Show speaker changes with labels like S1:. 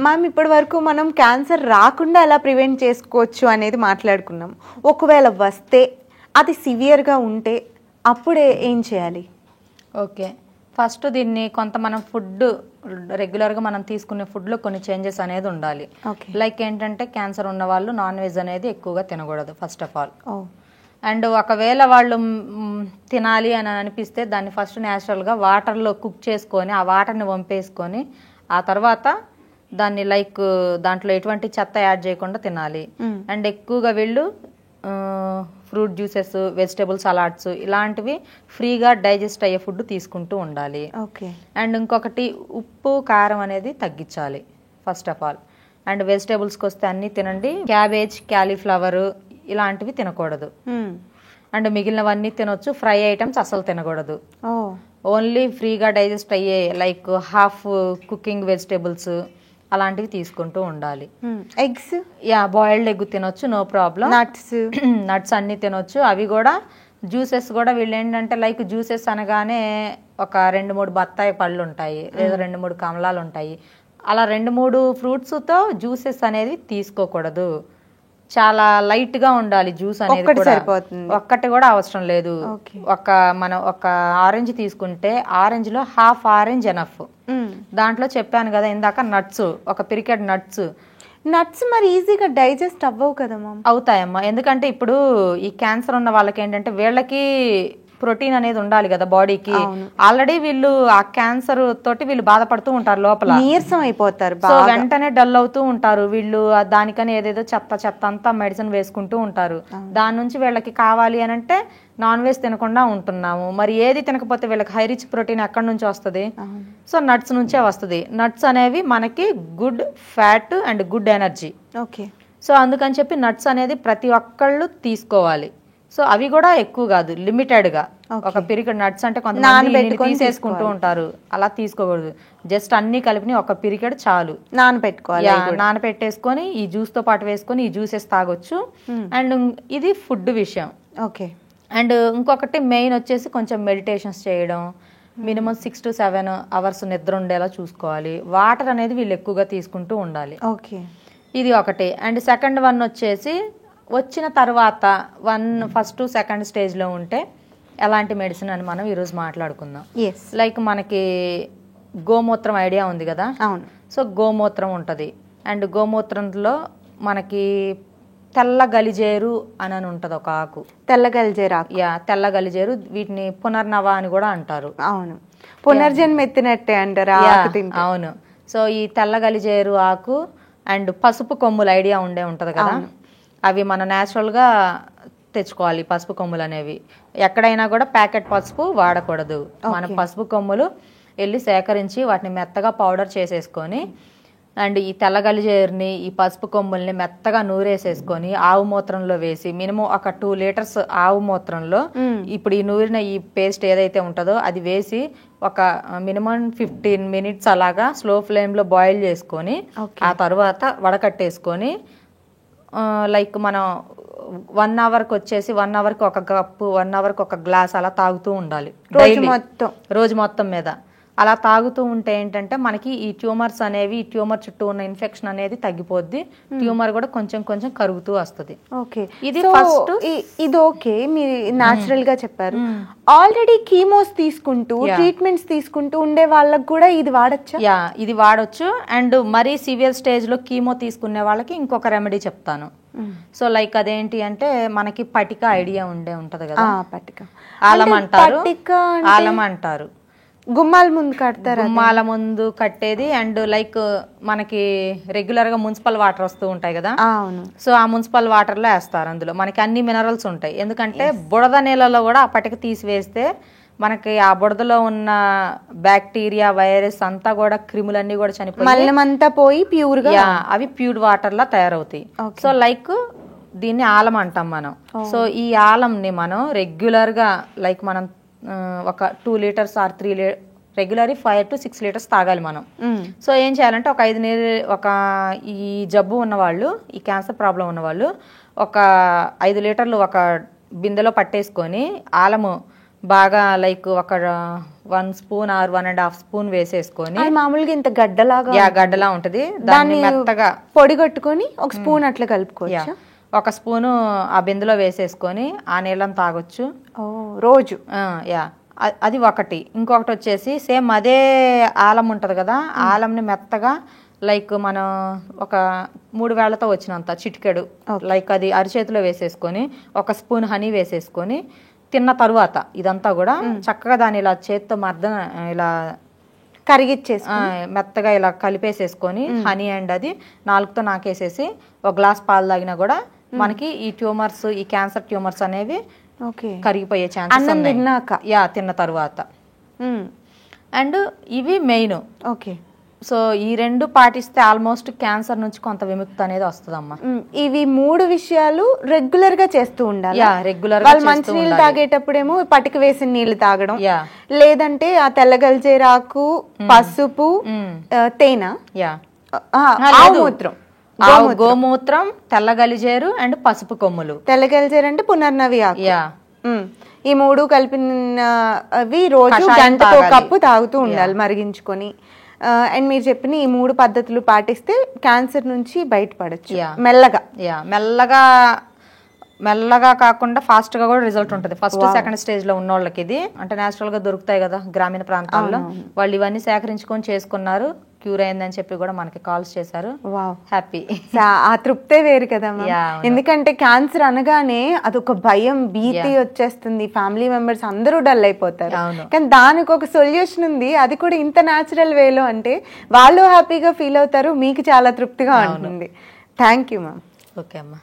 S1: Ma'am ఇప్పటి వరకు మనం క్యాన్సర్ రాకుండా ఎలా ప్రివెంట్ చేసుకోవచ్చు అనేది మాట్లాడుకున్నాం. ఒకవేళ వస్తే అది సివియర్గా ఉంటే అప్పుడే ఏం చేయాలి?
S2: ఓకే, ఫస్ట్ దీన్ని కొంత మనం ఫుడ్ రెగ్యులర్గా మనం తీసుకునే ఫుడ్లో కొన్ని చేంజెస్ అనేది ఉండాలి. లైక్ ఏంటంటే క్యాన్సర్ ఉన్న వాళ్ళు నాన్ వెజ్ అనేది ఎక్కువగా తినకూడదు ఫస్ట్ ఆఫ్ ఆల్. అండ్ ఒకవేళ వాళ్ళు తినాలి అని అనిపిస్తే దాన్ని ఫస్ట్ న్యాచురల్గా వాటర్లో కుక్ చేసుకొని ఆ వాటర్ని వంపేసుకొని ఆ తర్వాత దాన్ని లైక్ దాంట్లో ఎటువంటి చెత్త యాడ్ చేయకుండా తినాలి. అండ్ ఎక్కువగా వీళ్ళు ఫ్రూట్ జ్యూసెస్, వెజిటేబుల్ సలాడ్స్ ఇలాంటివి ఫ్రీగా డైజెస్ట్ అయ్యే ఫుడ్ తీసుకుంటూ ఉండాలి. అండ్ ఇంకొకటి ఉప్పు కారం అనేది తగ్గించాలి ఫస్ట్ ఆఫ్ ఆల్. అండ్ వెజిటేబుల్స్కి వస్తే అన్నీ తినండి. క్యాబేజ్, క్యాలీఫ్లవర్ ఇలాంటివి తినకూడదు. అండ్ మిగిలినవన్నీ తినొచ్చు. ఫ్రై ఐటమ్స్ అసలు తినకూడదు. ఓన్లీ ఫ్రీగా డైజెస్ట్ అయ్యే లైక్ హాఫ్ కుకింగ్ వెజిటేబుల్స్ అలాంటివి తీసుకుంటూ ఉండాలి.
S1: ఎగ్స్,
S2: బాయిల్డ్ ఎగ్ తినొచ్చు, నో ప్రాబ్లం. నట్స్ అన్ని తినొచ్చు. అవి కూడా జ్యూసెస్ కూడా వీళ్ళు ఏంటంటే లైక్ జ్యూసెస్ అనగానే ఒక 2-3 బత్తాయి పళ్ళు ఉంటాయి, లేదా 2-3 కమలాలు ఉంటాయి. అలా 2-3 ఫ్రూట్స్తో జ్యూసెస్ అనేది తీసుకోకూడదు. చాలా లైట్ గా ఉండాలి జ్యూస్ అనేది. ఒక్కటి కూడా అవసరం లేదు. మనం ఒక ఆరెంజ్ తీసుకుంటే ఆరెంజ్ లో హాఫ్ ఆరెంజ్ ఎనఫ్. దాంట్లో చెప్పాను కదా ఇందాక నట్స్, ఒక పిరికెడ్ నట్స్.
S1: మరి ఈజీగా డైజెస్ట్ అవ్వవు కదా మ్యామ్?
S2: అవుతాయమ్మా, ఎందుకంటే ఇప్పుడు ఈ క్యాన్సర్ ఉన్న వాళ్ళకి ఏంటంటే వీళ్ళకి ప్రోటీన్ అనేది ఉండాలి కదా బాడీకి. ఆల్రెడీ వీళ్ళు ఆ క్యాన్సర్ తోటి వీళ్ళు బాధపడుతూ ఉంటారు, లోపల
S1: నీరసం అయిపోతారు,
S2: సో వెంటనే డల్ అవుతూ ఉంటారు వీళ్ళు. దానికని ఏదేదో చెత్త అంతా మెడిసిన్ వేసుకుంటూ ఉంటారు. దాని నుంచి వీళ్ళకి కావాలి అని అంటే నాన్ వెజ్ తినకుండా ఉంటున్నాము. మరి ఏది తినకపోతే వీళ్ళకి హై రిచ్ ప్రోటీన్ ఎక్కడి నుంచి వస్తుంది? సో నట్స్ నుంచే వస్తుంది. నట్స్ అనేవి మనకి good fat and good energy. So అందుకని చెప్పి నట్స్ అనేది ప్రతి ఒక్కళ్ళు తీసుకోవాలి. సో అవి కూడా ఎక్కువ కాదు, లిమిటెడ్ గా. ఒక పిరికెడ్ నట్స్ అంటే కొంతమంది తీసేసుకుంటూ ఉంటారు, అలా తీసుకోకూడదు. జస్ట్ అన్ని కలిపి ఒక పిరికెడ్ చాలు. నానపెట్టేసుకొని ఈ జ్యూస్ తో పాటు వేసుకొని ఈ జ్యూసెస్ తాగొచ్చు. అండ్ ఇది ఫుడ్ విషయం. అండ్ ఇంకొకటి మెయిన్ వచ్చేసి కొంచెం మెడిటేషన్స్ చేయడం. మినిమం 6 to 7 hours నిద్ర ఉండేలా చూసుకోవాలి. వాటర్ అనేది వీళ్ళు ఎక్కువగా తీసుకుంటూ ఉండాలి. ఇది ఒకటి. అండ్ సెకండ్ వన్ వచ్చేసి వచ్చిన తర్వాత ఫస్ట్ సెకండ్ స్టేజ్లో ఉంటే ఎలాంటి మెడిసిన్ అని మనం ఈరోజు మాట్లాడుకుందాం. లైక్ మనకి గోమూత్రం ఐడియా ఉంది కదా. సో గోమూత్రం ఉంటుంది. అండ్ గోమూత్రంలో మనకి తెల్ల గలిజేరు అని ఉంటుంది, ఒక ఆకు.
S1: తెల్ల గలిజేరు ఆకు.
S2: తెల్ల గలిజేరు. వీటిని పునర్నవ అని కూడా అంటారు.
S1: అవును, పునర్జన్మ ఎత్తినట్టే అంటారు.
S2: అవును. సో ఈ తెల్ల గలిజేరు ఆకు అండ్ పసుపు కొమ్ములు ఐడియా ఉంటది కదా. అవి మనం న్యాచురల్గా తెచ్చుకోవాలి. పసుపు కొమ్ములు అనేవి ఎక్కడైనా కూడా ప్యాకెట్ పసుపు వాడకూడదు. మన పసుపు కొమ్ములు వెళ్ళి సేకరించి వాటిని మెత్తగా పౌడర్ చేసేసుకొని అండ్ ఈ తెల్ల గలిజేరుని, ఈ పసుపు కొమ్ముల్ని మెత్తగా నూరేసేసుకొని ఆవు మూత్రంలో వేసి మినిమం ఒక 2 liters ఆవు మూత్రంలో ఇప్పుడు ఈ నూరిన ఈ పేస్ట్ ఏదైతే ఉంటుందో అది వేసి ఒక మినిమం 15 minutes అలాగా స్లో ఫ్లేమ్లో బాయిల్ చేసుకొని ఆ తర్వాత వడకట్టేసుకొని లైక్ మనం 1 hourకి వచ్చేసి 1 hourకి ఒక కప్పు, 1 hourకి ఒక గ్లాస్ అలా తాగుతూ ఉండాలి రోజు మొత్తం మీద. అలా తాగుతూ ఉంటే ఏంటంటే మనకి ఈ ట్యూమర్స్ అనేవి, ఈ ట్యూమర్ చుట్టూ ఉన్న ఇన్ఫెక్షన్ అనేది తగ్గిపోద్ది. ట్యూమర్ కూడా కొంచెం కొంచెం కరుగుతూ వస్తుంది.
S1: ఇది ఫస్ట్. ఇది ఓకే, మీరు న్యాచురల్ గా చెప్పారు. ఆల్రెడీ కీమోస్ తీసుకుంటూ ట్రీట్మెంట్స్ తీసుకుంటూ ఉండే వాళ్ళకి కూడా ఇది వాడచ్చు?
S2: ఇది వాడొచ్చు. అండ్ మరీ సివియర్ స్టేజ్ లో కీమో తీసుకునే వాళ్ళకి ఇంకొక రెమెడీ చెప్తాను. సో లైక్ అదేంటి అంటే మనకి పటిక ఐడియా ఉంటది కదా.
S1: పటిక,
S2: ఆలం అంటారు.
S1: గుమ్మాల ముందు కడతారు.
S2: గుమ్మాల ముందు కట్టేది. అండ్ లైక్ మనకి రెగ్యులర్ గా మున్సిపల్ వాటర్ వస్తూ ఉంటాయి కదా. సో ఆ మున్సిపల్ వాటర్ లో వేస్తారు. అందులో మనకి అన్ని మినరల్స్ ఉంటాయి. ఎందుకంటే బుడద నీళ్ళలో కూడా ఆ పటిక తీసివేస్తే మనకి ఆ బుడదలో ఉన్న బ్యాక్టీరియా, వైరస్ అంతా కూడా, క్రిములన్నీ కూడా
S1: చనిపోయి ప్యూర్ గా
S2: అవి ప్యూర్ వాటర్ లా తయారవుతాయి. సో లైక్ దీన్ని ఆలం అంటాం మనం. సో ఈ ఆలంని మనం రెగ్యులర్ గా లైక్ మనం ఒక 2 liters or 3 liters regularly 5 to 6 liters తాగాలి మనం. సో ఏం చేయాలంటే ఒక ఈ జబ్బు ఉన్నవాళ్ళు, ఈ క్యాన్సర్ ప్రాబ్లం ఉన్నవాళ్ళు ఒక 5 లీటర్లు ఒక బిందెలో పట్టేసుకొని ఆలము బాగా లైక్ ఒక 1 స్పూన్ ఆర్ 1.5 స్పూన్ వేసేసుకొని
S1: అది మామూలుగా ఇంత గడ్డలాగా
S2: గడ్డలా ఉంటది, దాన్ని మెత్తగా
S1: పొడి కొట్టుకొని ఒక స్పూన్ అట్లా కలుపుకోవచ్చు.
S2: ఒక స్పూను ఆ బిందులో వేసేసుకొని ఆ నీళ్ళని తాగొచ్చు
S1: రోజు.
S2: అది ఒకటి. ఇంకొకటి వచ్చేసి సేమ్ అదే ఆలం ఉంటది కదా, ఆలంని మెత్తగా లైక్ మనం ఒక 3 వేళ్లతో వచ్చినంత చిటికెడు లైక్ అది అరిచేతిలో వేసేసుకొని 1 స్పూన్ హనీ వేసేసుకొని తిన్న తరువాత ఇదంతా కూడా చక్కగా దాన్ని ఇలా చేత్తో ఇలా
S1: కరిగిచ్చేసి
S2: మెత్తగా ఇలా కలిపేసేసుకొని హనీ అండ్ అది నాలుగుతో నాకేసేసి 1 గ్లాస్ పాలు తాగినా కూడా మనకి ఈ ట్యూమర్స్, ఈ క్యాన్సర్ ట్యూమర్స్ అనేవి కరిగిపోయే ఛాన్సెస్ ఉన్నాయి తిన్న తరువాత. అండ్ ఇవి మెయిన్. సో ఈ 2 పాటిస్తే ఆల్మోస్ట్ క్యాన్సర్ నుంచి కొంత విముక్తి అనేది వస్తుందమ్మా.
S1: ఇవి 3 విషయాలు రెగ్యులర్ గా చేస్తూ ఉండాలి.
S2: రెగ్యులర్
S1: వాళ్ళు మంచి నీళ్ళు తాగేటప్పుడేమో పటిక వేసిన నీళ్లు తాగడం, లేదంటే ఆ తెల్లగల్జేరాకు, పసుపు, తేనె,
S2: గోమూత్రం, తెల్లగలిజేరు అండ్ పసుపు కొమ్ములు.
S1: తెల్లగలిజేరు అంటే పునర్నవి ఆకు. ఈ 3 కలిపినవి రోజు గంటకు 1 కప్పు తాగుతూ ఉండాలి మరిగించుకొని. అండ్ మీరు చెప్పిన ఈ 3 పద్ధతులు పాటిస్తే క్యాన్సర్ నుంచి బయటపడచ్చు మెల్లగా.
S2: మెల్లగా కాకుండా ఫాస్ట్ గా కూడా రిజల్ట్ ఉంటుంది. ఫస్ట్ సెకండ్ స్టేజ్ లో ఉన్న వాళ్ళకి ఇది అంటే నేచురల్ గా దొరుకుతాయి కదా గ్రామీణ ప్రాంతాల్లో, వాళ్ళు ఇవన్నీ సేకరించుకొని చేసుకున్నారు, క్యూర్ అయిందని చెప్పి కూడా మనకి కాల్స్ చేశారు. హ్యాపీ.
S1: ఆ తృప్తే వేరు కదా. ఎందుకంటే క్యాన్సర్ అనగానే అదొక భయం, భీతి వచ్చేస్తుంది, ఫ్యామిలీ మెంబర్స్ అందరూ డల్ అయిపోతారు. కానీ దానికి ఒక సొల్యూషన్ ఉంది, అది కూడా ఇంత న్యాచురల్ వేలో అంటే వాళ్ళు హ్యాపీగా ఫీల్ అవుతారు, మీకు చాలా తృప్తిగా ఉంటుంది. Thank you ma'am.
S2: ఓకే అమ్మా.